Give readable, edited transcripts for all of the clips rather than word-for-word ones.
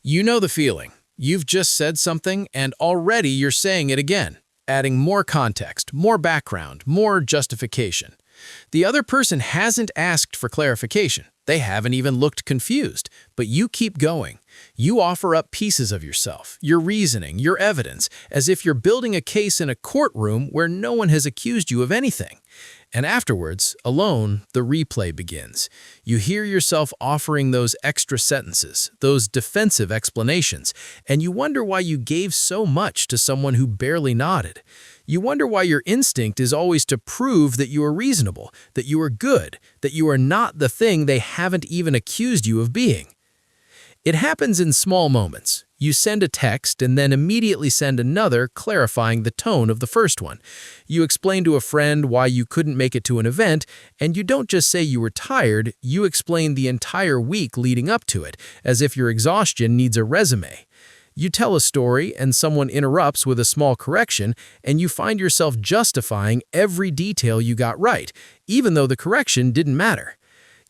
You know the feeling. You've just said something and already you're saying it again, adding more context, more background, more justification. The other person hasn't asked for clarification. They haven't even looked confused, but you keep going. You offer up pieces of yourself, your reasoning, your evidence, as if you're building a case in a courtroom where no one has accused you of anything. And afterwards, alone, the replay begins. You hear yourself offering those extra sentences, those defensive explanations, and you wonder why you gave so much to someone who barely nodded. You wonder why your instinct is always to prove that you are reasonable, that you are good, that you are not the thing they haven't even accused you of being. It happens in small moments. You send a text and then immediately send another clarifying the tone of the first one. You explain to a friend why you couldn't make it to an event, and you don't just say you were tired, you explain the entire week leading up to it, as if your exhaustion needs a resume. You tell a story and someone interrupts with a small correction, and you find yourself justifying every detail you got right, even though the correction didn't matter.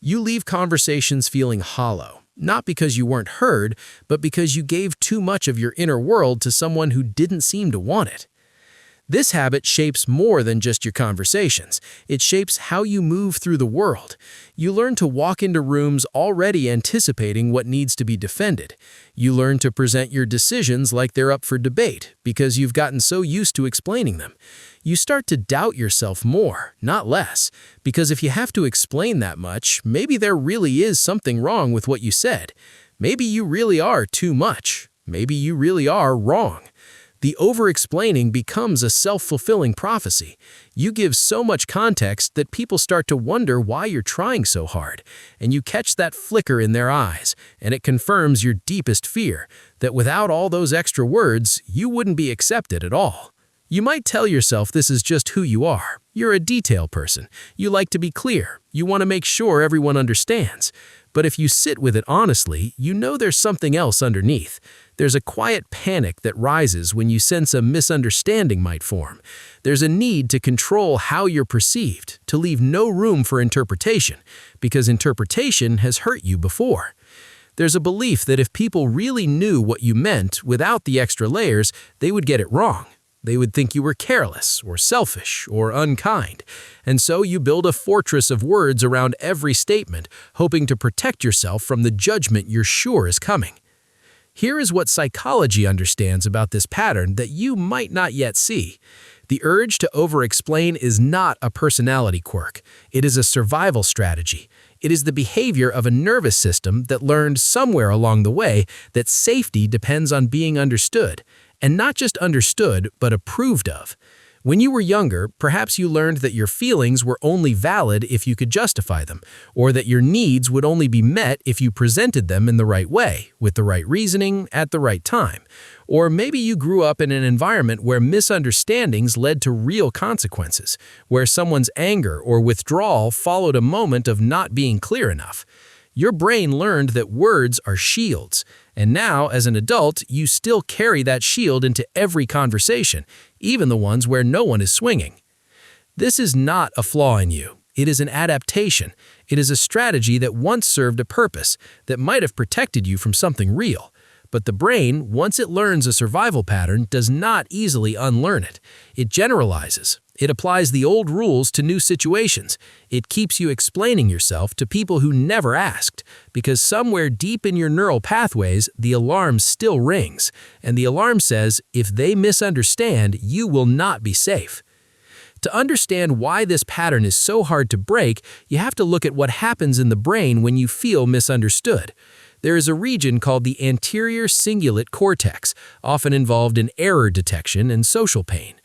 You leave conversations feeling hollow. Not because you weren't heard, but because you gave too much of your inner world to someone who didn't seem to want it. This habit shapes more than just your conversations. It shapes how you move through the world. You learn to walk into rooms already anticipating what needs to be defended. You learn to present your decisions like they're up for debate because you've gotten so used to explaining them. You start to doubt yourself more, not less, because if you have to explain that much, maybe there really is something wrong with what you said. Maybe you really are too much. Maybe you really are wrong. The over-explaining becomes a self-fulfilling prophecy. You give so much context that people start to wonder why you're trying so hard, and you catch that flicker in their eyes, and it confirms your deepest fear, that without all those extra words, you wouldn't be accepted at all. You might tell yourself this is just who you are. You're a detail person. You like to be clear. You want to make sure everyone understands. But if you sit with it honestly, you know there's something else underneath. There's a quiet panic that rises when you sense a misunderstanding might form. There's a need to control how you're perceived, to leave no room for interpretation, because interpretation has hurt you before. There's a belief that if people really knew what you meant without the extra layers, they would get it wrong. They would think you were careless or selfish or unkind. And so you build a fortress of words around every statement, hoping to protect yourself from the judgment you're sure is coming. Here is what psychology understands about this pattern that you might not yet see. The urge to over-explain is not a personality quirk. It is a survival strategy. It is the behavior of a nervous system that learned somewhere along the way that safety depends on being understood. And not just understood, but approved of. When you were younger, perhaps you learned that your feelings were only valid if you could justify them, or that your needs would only be met if you presented them in the right way, with the right reasoning, at the right time. Or maybe you grew up in an environment where misunderstandings led to real consequences, where someone's anger or withdrawal followed a moment of not being clear enough. Your brain learned that words are shields, and now, as an adult, you still carry that shield into every conversation, even the ones where no one is swinging. This is not a flaw in you. It is an adaptation. It is a strategy that once served a purpose, that might have protected you from something real. But the brain, once it learns a survival pattern, does not easily unlearn it. It generalizes. It applies the old rules to new situations. It keeps you explaining yourself to people who never asked, because somewhere deep in your neural pathways, the alarm still rings. And the alarm says, if they misunderstand, you will not be safe. To understand why this pattern is so hard to break, you have to look at what happens in the brain when you feel misunderstood. There is a region called the anterior cingulate cortex, often involved in error detection and social pain.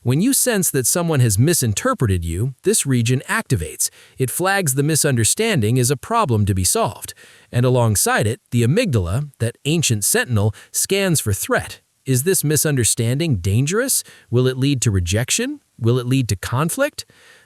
When you sense that someone has misinterpreted you, this region activates. It flags the misunderstanding as a problem to be solved. And alongside it, the amygdala, that ancient sentinel, scans for threat. Is this misunderstanding dangerous? Will it lead to rejection? Will it lead to conflict?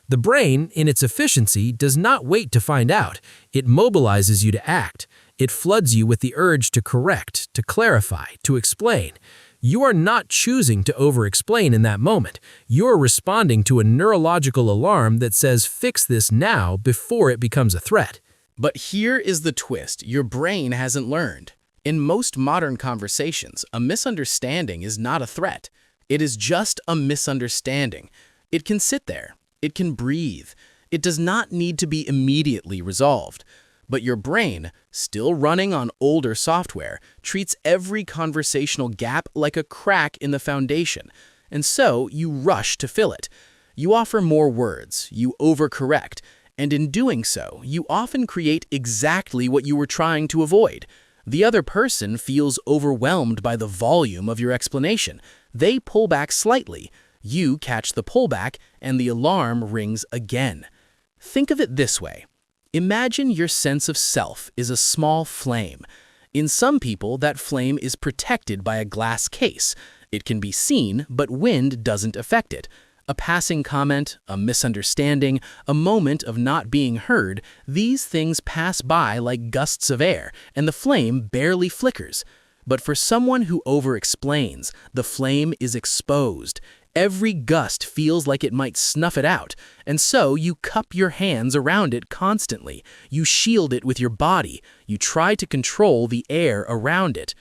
The brain, in its efficiency, does not wait to find out. It mobilizes you to act. It floods you with the urge to correct, to clarify, to explain. You are not choosing to over-explain in that moment. You're responding to a neurological alarm that says fix this now before it becomes a threat. But here is the twist your brain hasn't learned. In most modern conversations, a misunderstanding is not a threat. It is just a misunderstanding. It can sit there. It can breathe. It does not need to be immediately resolved. But your brain, still running on older software, treats every conversational gap like a crack in the foundation, and so you rush to fill it. You offer more words, you overcorrect, and in doing so, you often create exactly what you were trying to avoid. The other person feels overwhelmed by the volume of your explanation. They pull back slightly. You catch the pullback, and the alarm rings again. Think of it this way. Imagine your sense of self is a small flame. In some people, that flame is protected by a glass case. It can be seen, but wind doesn't affect it. A passing comment, a misunderstanding, a moment of not being heard, these things pass by like gusts of air, and the flame barely flickers. But for someone who over-explains, the flame is exposed. Every gust feels like it might snuff it out, and so you cup your hands around it constantly. You shield it with your body. You try to control the air around it.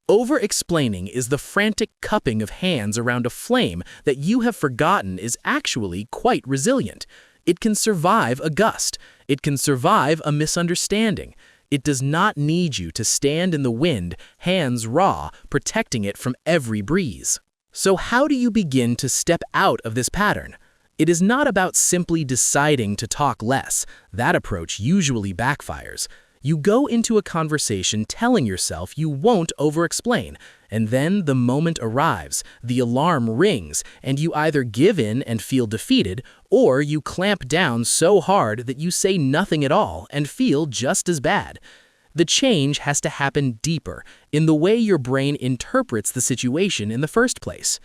Over-explaining is the frantic cupping of hands around a flame that you have forgotten is actually quite resilient. It can survive a gust. It can survive a misunderstanding. It does not need you to stand in the wind, hands raw, protecting it from every breeze. So how do you begin to step out of this pattern? It is not about simply deciding to talk less. That approach usually backfires. You go into a conversation telling yourself you won't over-explain, and then the moment arrives, the alarm rings, and you either give in and feel defeated, or you clamp down so hard that you say nothing at all and feel just as bad. The change has to happen deeper, in the way your brain interprets the situation in the first place.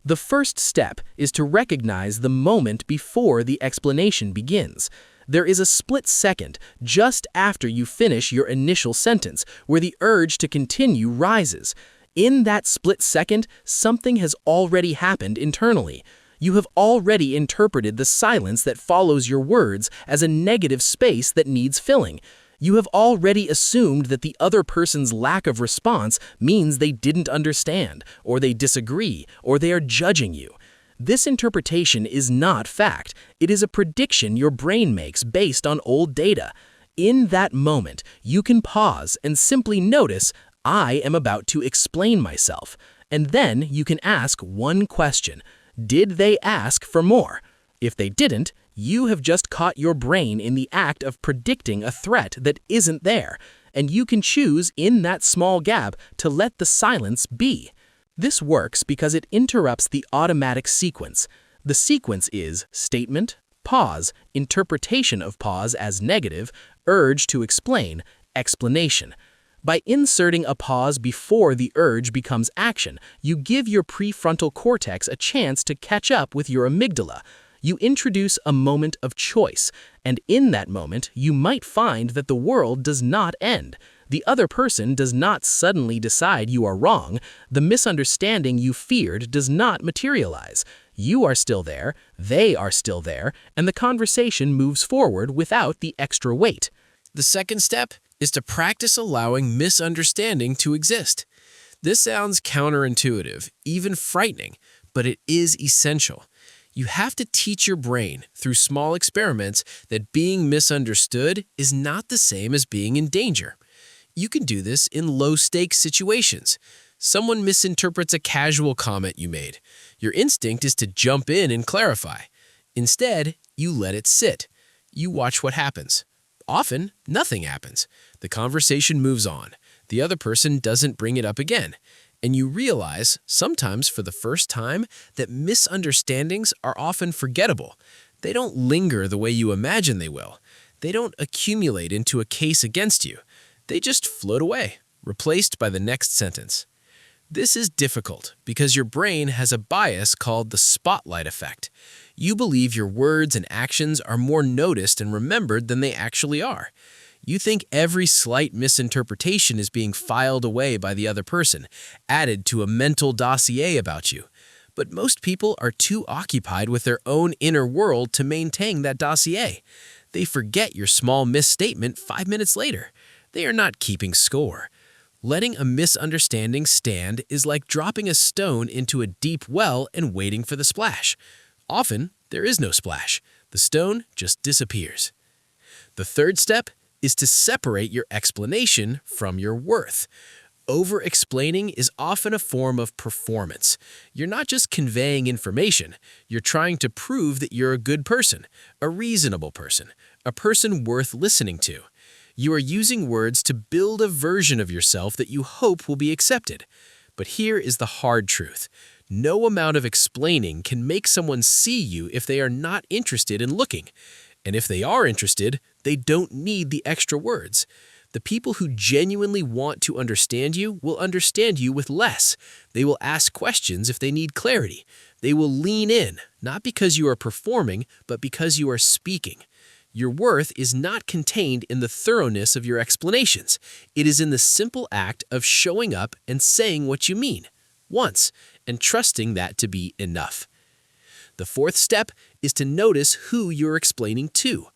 The first step is to recognize the moment before the explanation begins. There is a split second just after you finish your initial sentence where the urge to continue rises. In that split second, something has already happened internally. You have already interpreted the silence that follows your words as a negative space that needs filling. You have already assumed that the other person's lack of response means they didn't understand, or they disagree, or they are judging you. This interpretation is not fact. It is a prediction your brain makes based on old data. In that moment, you can pause and simply notice, I am about to explain myself. And then you can ask one question. Did they ask for more? If they didn't, you have just caught your brain in the act of predicting a threat that isn't there, and you can choose in that small gap to let the silence be. This works because it interrupts the automatic sequence. The sequence is statement, pause, interpretation of pause as negative, urge to explain, explanation. By inserting a pause before the urge becomes action, you give your prefrontal cortex a chance to catch up with your amygdala. You introduce a moment of choice, and in that moment, you might find that the world does not end. The other person does not suddenly decide you are wrong. The misunderstanding you feared does not materialize. You are still there, they are still there, and the conversation moves forward without the extra weight. The second step is to practice allowing misunderstanding to exist. This sounds counterintuitive, even frightening, but it is essential. You have to teach your brain through small experiments that being misunderstood is not the same as being in danger. You can do this in low-stakes situations. Someone misinterprets a casual comment you made. Your instinct is to jump in and clarify. Instead, you let it sit. You watch what happens. Often, nothing happens. The conversation moves on. The other person doesn't bring it up again. And you realize, sometimes for the first time, that misunderstandings are often forgettable. They don't linger the way you imagine they will. They don't accumulate into a case against you. They just float away, replaced by the next sentence. This is difficult because your brain has a bias called the spotlight effect. You believe your words and actions are more noticed and remembered than they actually are. You think every slight misinterpretation is being filed away by the other person, added to a mental dossier about you. But most people are too occupied with their own inner world to maintain that dossier. They forget your small misstatement 5 minutes later. They are not keeping score. Letting a misunderstanding stand is like dropping a stone into a deep well and waiting for the splash. Often, there is no splash. The stone just disappears. The third step is to separate your explanation from your worth. Over-explaining is often a form of performance. You're not just conveying information, you're trying to prove that you're a good person, a reasonable person, a person worth listening to. You are using words to build a version of yourself that you hope will be accepted. But here is the hard truth. No amount of explaining can make someone see you if they are not interested in looking. And if they are interested, they don't need the extra words. The people who genuinely want to understand you will understand you with less. They will ask questions if they need clarity. They will lean in, not because you are performing, but because you are speaking. Your worth is not contained in the thoroughness of your explanations. It is in the simple act of showing up and saying what you mean, once, and trusting that to be enough. The fourth step is to notice who you're explaining to.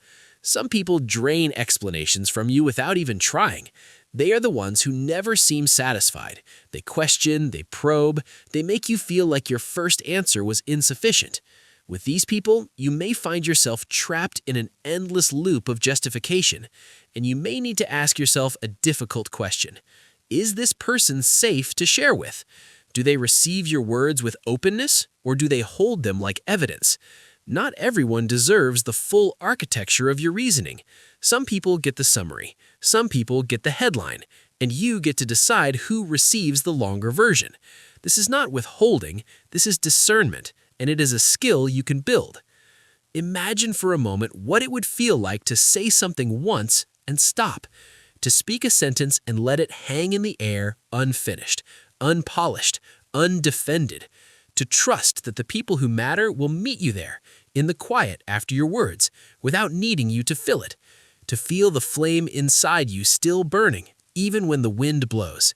Some people drain explanations from you without even trying. They are the ones who never seem satisfied. They question, they probe, they make you feel like your first answer was insufficient. With these people, you may find yourself trapped in an endless loop of justification, and you may need to ask yourself a difficult question. Is this person safe to share with? Do they receive your words with openness, or do they hold them like evidence? Not everyone deserves the full architecture of your reasoning. Some people get the summary, some people get the headline, and you get to decide who receives the longer version. This is not withholding, this is discernment, and it is a skill you can build. Imagine for a moment what it would feel like to say something once and stop, to speak a sentence and let it hang in the air unfinished, unpolished, undefended, to trust that the people who matter will meet you there, in the quiet after your words, without needing you to fill it, to feel the flame inside you still burning, even when the wind blows.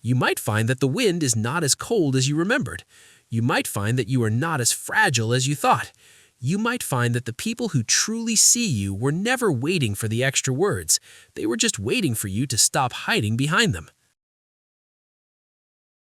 You might find that the wind is not as cold as you remembered. You might find that you are not as fragile as you thought. You might find that the people who truly see you were never waiting for the extra words. They were just waiting for you to stop hiding behind them.